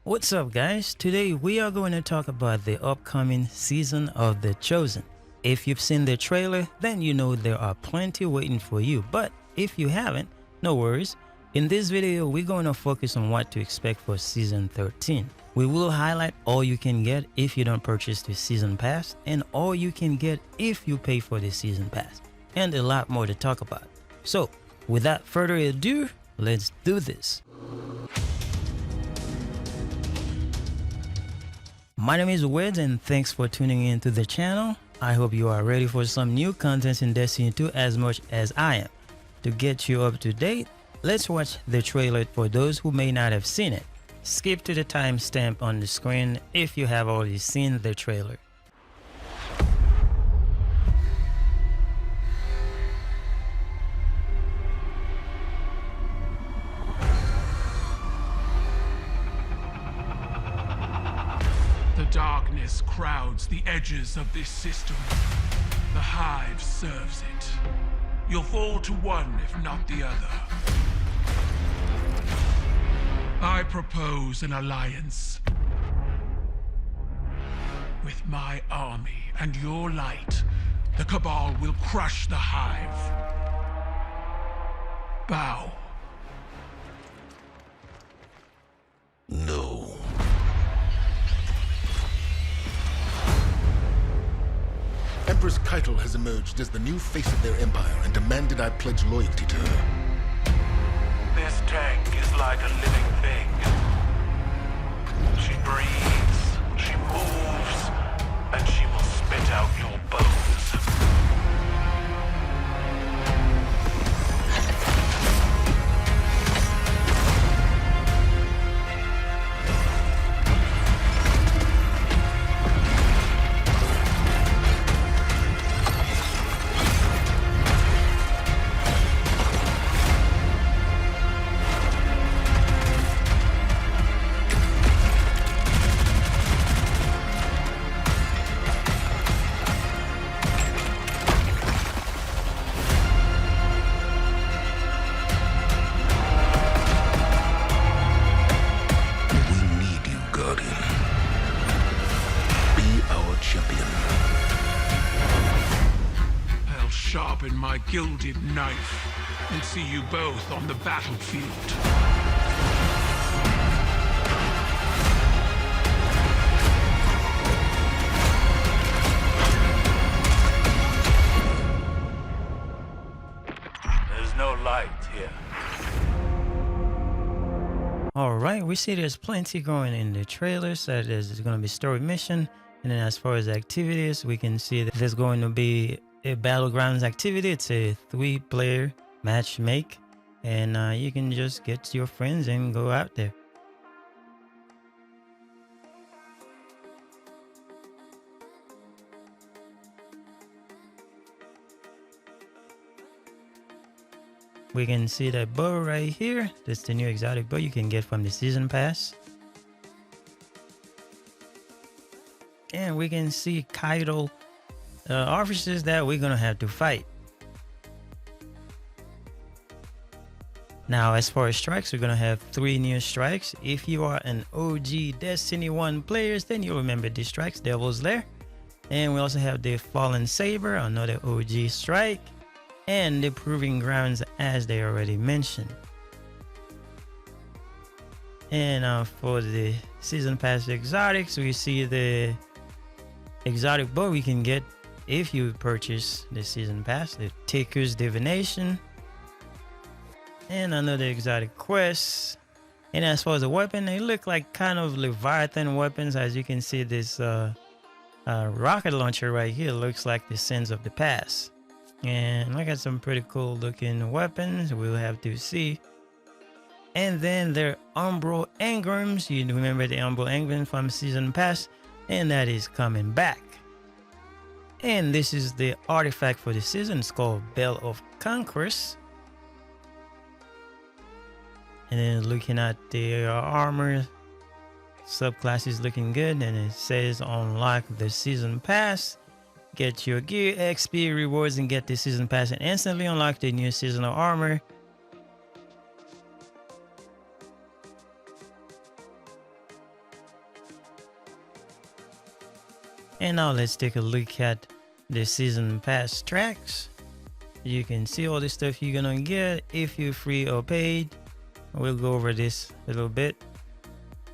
What's up guys? Today we are going to talk about the upcoming season of The Chosen. If you've seen the trailer, then you know there are plenty waiting for you, but if you haven't, no worries. In this video, we're going to focus on what to expect for Season 13. We will highlight all you can get if you don't purchase the Season Pass, and all you can get if you pay for the Season Pass, and a lot more to talk about. So, without further ado, let's do this. My name is Wed and thanks for tuning in to the channel. I hope you are ready for some new content in Destiny 2 as much as I am. To get you up to date, let's watch the trailer for those who may not have seen it. Skip to the timestamp on the screen if you have already seen the trailer. The darkness crowds the edges of this system. The Hive serves it. You'll fall to one, if not the other. I propose an alliance. With my army and your light, the Cabal will crush the Hive. Bow. No. Empress H.E.L.M has emerged as the new face of their empire and demanded I pledge loyalty to her. This tank is like a living thing. She breathes, she moves, and she will spit out your bones. Sharpen my gilded knife and see you both on the battlefield. There's no light here. Alright, we see there's plenty going in the trailer, so there's going to be story mission, and then as far as activities, we can see that there's going to be a Battlegrounds activity. It's a 3-player match make, and you can just get your friends and go out there. We can see that bow right here. That's the new exotic bow you can get from the season pass. And we can see H.E.L.M officers that we're gonna have to fight. Now, as far as strikes, we're gonna have 3 new strikes. If you are an OG Destiny 1 players, then you'll remember these strikes. Devil's Lair. And we also have the Fallen Saber, another OG strike, and the Proving Grounds, as they already mentioned. And for the season pass exotics, we see the exotic bow we can get if you purchase the season pass, the Taker's Divination, and another exotic quest. And as far as the weapon, they look like kind of Leviathan weapons. As you can see, this rocket launcher right here looks like the Sins of the Past. And look at some pretty cool looking weapons. We'll have to see. And then there are Umbral Engrams. You remember the Umbral Engrams from season pass, and that is coming back. And this is the artifact for the season. It's called Bell of Conquest. And then looking at the armor subclass is looking good, and it says unlock the season pass, get your gear, XP rewards, and get the season pass and instantly unlock the new seasonal armor. And now let's take a look at the season pass tracks. You can see all the stuff you're gonna get if you're free or paid. We'll go over this a little bit.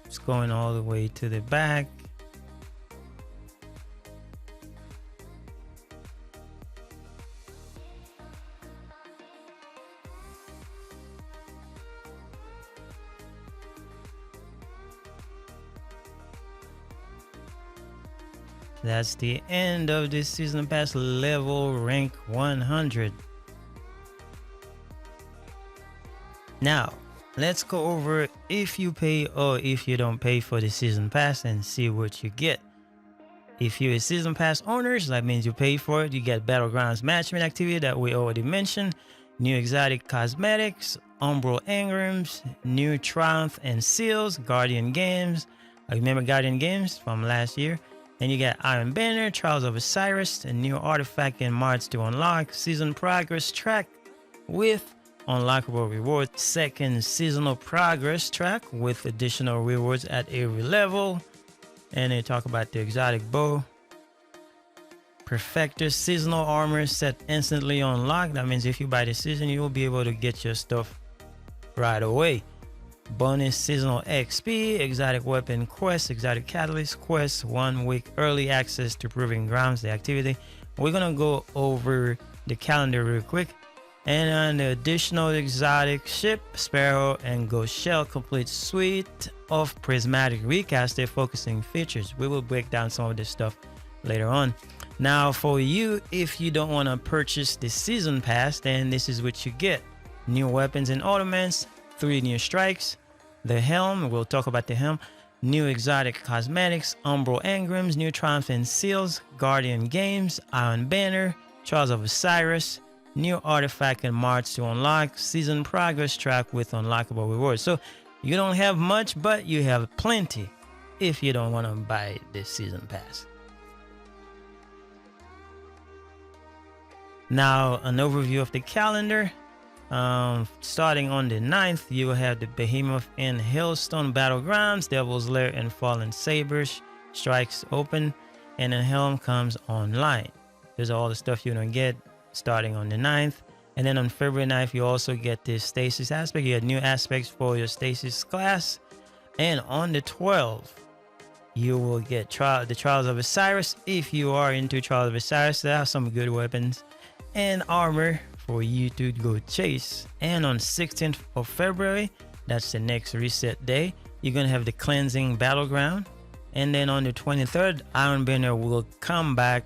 It's going all the way to the back. That's the end of this season pass level rank 100. Now, let's go over if you pay or if you don't pay for the season pass and see what you get. If you're a season pass owner, that means you pay for it. You get Battlegrounds Matchmade Activity that we already mentioned, new exotic cosmetics, Umbral Engrams, new H.E.L.M Guardian Games. I remember Guardian Games from last year. And you got Iron Banner, Trials of Osiris, a new artifact and mods to unlock, season progress track with unlockable rewards, second seasonal progress track with additional rewards at every level. And they talk about the exotic bow, Perfector seasonal armor set instantly unlocked. That means if you buy the season, you will be able to get your stuff right away. Bonus seasonal XP, exotic weapon quest, exotic catalyst quest, 1 week early access to Proving Grounds, the activity. We're gonna go over the calendar real quick. And an additional exotic ship, Sparrow and Ghost Shell complete suite of prismatic recasted focusing features. We will break down some of this stuff later on. Now for you, if you don't want to purchase the season pass, then this is what you get. New weapons and ornaments, 3 new strikes, the H.E.L.M, we'll talk about the H.E.L.M, new exotic cosmetics, Umbral Engrams, new triumphs and seals, Guardian Games, Iron Banner, Trials of Osiris, new artifact and mods to unlock, season progress track with unlockable rewards. So you don't have much, but you have plenty if you don't want to buy this season pass. Now an overview of the calendar. Starting on the 9th, you will have the Behemoth and Hailstone Battlegrounds, Devil's Lair and Fallen Sabers strikes open, and then H.E.L.M comes online. There's all the stuff you're gonna get starting on the 9th. And then on February 9th, you also get this Stasis aspect. You have new aspects for your Stasis class. And on the 12th, you will get the Trials of Osiris. If you are into Trials of Osiris, they have some good weapons and armor for you to go chase. And on 16th of February, that's the next reset day, you're gonna have the Cleansing Battleground. And then on the 23rd, Iron Banner will come back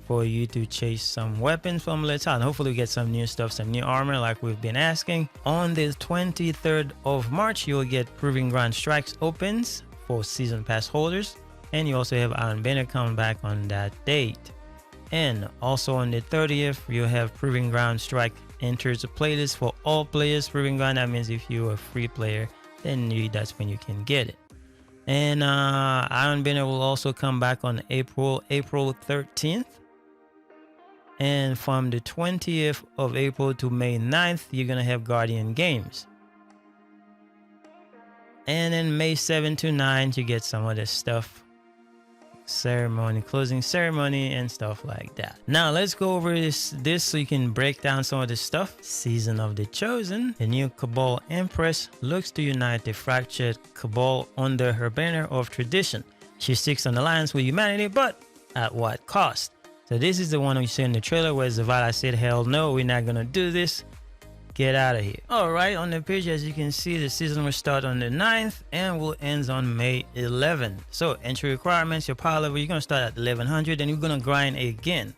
for you to chase some weapons from Let's Out. Hopefully we get some new stuff, some new armor like we've been asking. On the 23rd of March, you'll get Proving Ground Strikes opens for season pass holders. And you also have Iron Banner coming back on that date. And also on the 30th, you'll have Proving Ground Strike enters the playlist for all players. Proving Ground, that means if you're a free player, then that's when you can get it. And Iron Banner will also come back on April 13th. And from the 20th of April to May 9th, you're going to have Guardian Games. And then May 7 to 9, you get some other stuff. Ceremony, closing ceremony and stuff like that. Now let's go over this so you can break down some of this stuff. Season of the Chosen, the new Cabal Empress looks to unite the fractured Cabal under her banner of tradition. She seeks an alliance with humanity, but at what cost? So this is the one we see in the trailer where Zavala said, hell no, we're not gonna do this. Get out of here. Alright, on the page, as you can see, the season will start on the 9th and will end on May 11th. So entry requirements, your power level, you're going to start at 1100 and you're going to grind again.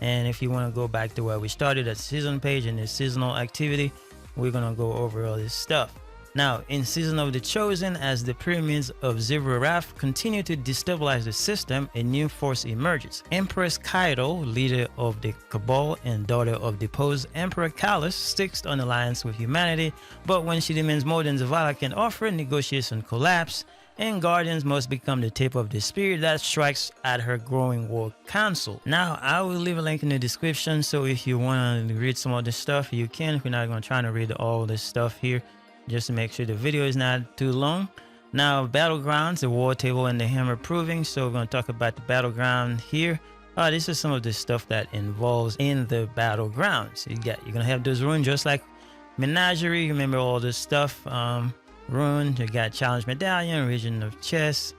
And if you want to go back to where we started at the season page and the seasonal activity, we're going to go over all this stuff. Now, in Season of the Chosen, as the pyramids of Zivarath continue to destabilize the system, a new force emerges. Empress Kaido, leader of the Cabal and daughter of deposed Emperor Callus, sticks on alliance with humanity, but when she demands more than Zavala can offer, negotiations collapse, and Guardians must become the tip of the spear that strikes at her growing war council. Now, I will leave a link in the description, so if you want to read some of this stuff, you can. We're not going to try to read all this stuff here, just to make sure the video is not too long. Now, Battlegrounds, the war table and the hammer proving. So we're going to talk about the Battleground here. This is some of the stuff that involves in the Battlegrounds. You're going to have those runes just like Menagerie. Remember all this stuff. Rune, you got Challenge Medallion, Region of Chess,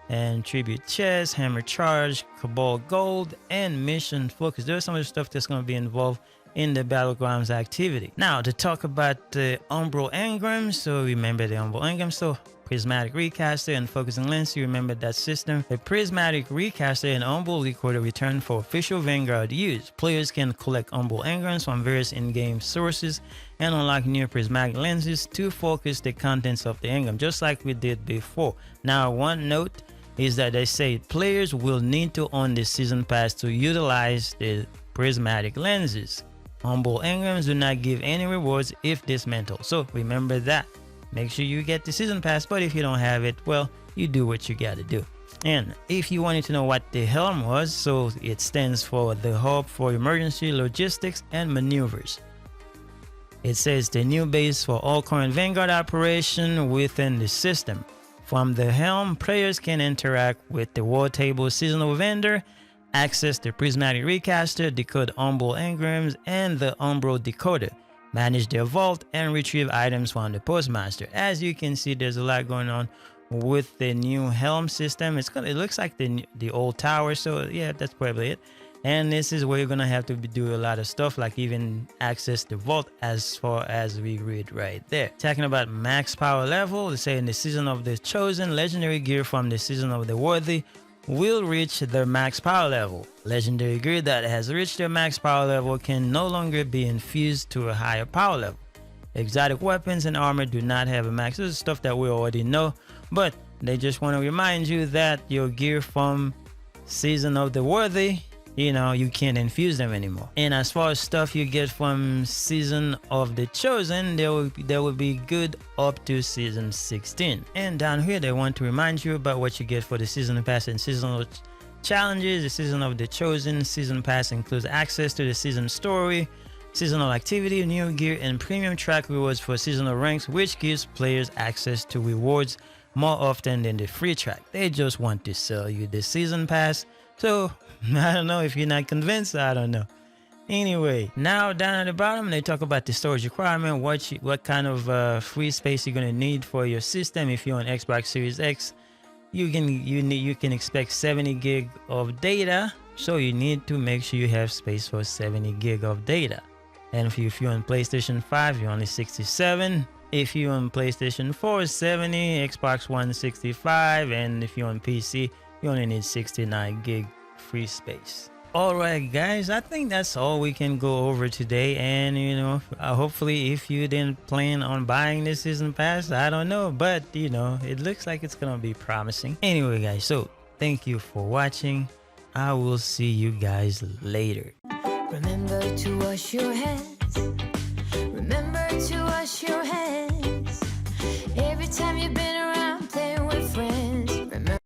and Tribute Chess, Hammer Charge, Cabal Gold, and Mission Focus. There's some of the stuff that's going to be involved in the Battlegrounds activity. Now, to talk about the Umbral Engrams, so remember the Umbral Engrams, so Prismatic Recaster and Focusing Lens, you remember that system. The Prismatic Recaster and Umbral Recorder return for official Vanguard use. Players can collect Umbral Engrams from various in-game sources and unlock new prismatic lenses to focus the contents of the engram, just like we did before. Now, one note is that they say players will need to own the season pass to utilize the prismatic lenses. Umbral Engrams do not give any rewards if dismantled, so remember that. Make sure you get the season pass, but if you don't have it, well, you do what you gotta do. And if you wanted to know what the H.E.L.M was, so it stands for the Hub for Emergency Logistics and Maneuvers. It says the new base for all current Vanguard operation within the system. From the H.E.L.M, players can interact with the War Table Seasonal Vendor, access the Prismatic Recaster, decode Umbral Engrams, and the Umbral Decoder, manage their vault, and retrieve items from the Postmaster. As you can see, there's a lot going on with the new H.E.L.M system. It looks like the old tower, so yeah, that's probably it. And this is where you're gonna have to do a lot of stuff, like even access the vault, as far as we read right there. Talking about max power level, they say in the Season of the Chosen, legendary gear from the Season of the Worthy will reach their max power level. Legendary gear that has reached their max power level can no longer be infused to a higher power level. Exotic weapons and armor do not have a max. This is stuff that we already know, but they just want to remind you that your gear from Season of the Worthy, you can't infuse them anymore. And as far as stuff you get from Season of the Chosen, there will be good up to Season 16. And down here, they want to remind you about what you get for the Season Pass and Seasonal Challenges. The Season of the Chosen Season Pass includes access to the Season Story, Seasonal Activity, New Gear, and Premium Track rewards for Seasonal Ranks, which gives players access to rewards more often than the free track. They just want to sell you the Season Pass. So I don't know, if you're not convinced, I don't know. Anyway, now down at the bottom, they talk about the storage requirement, what kind of free space you're gonna need for your system. If you're on Xbox Series X, you can expect 70 gig of data, so you need to make sure you have space for 70 gig of data. And if you're on PlayStation 5, you're only 67. If you're on PlayStation 4, 70, Xbox One 65, and if you're on PC, you only need 69 gig free space. Alright guys, I think that's all we can go over today. And hopefully if you didn't plan on buying this Season Pass, I don't know, but it looks like it's gonna be promising. Anyway guys, so thank you for watching. I will see you guys later. Remember to wash your hands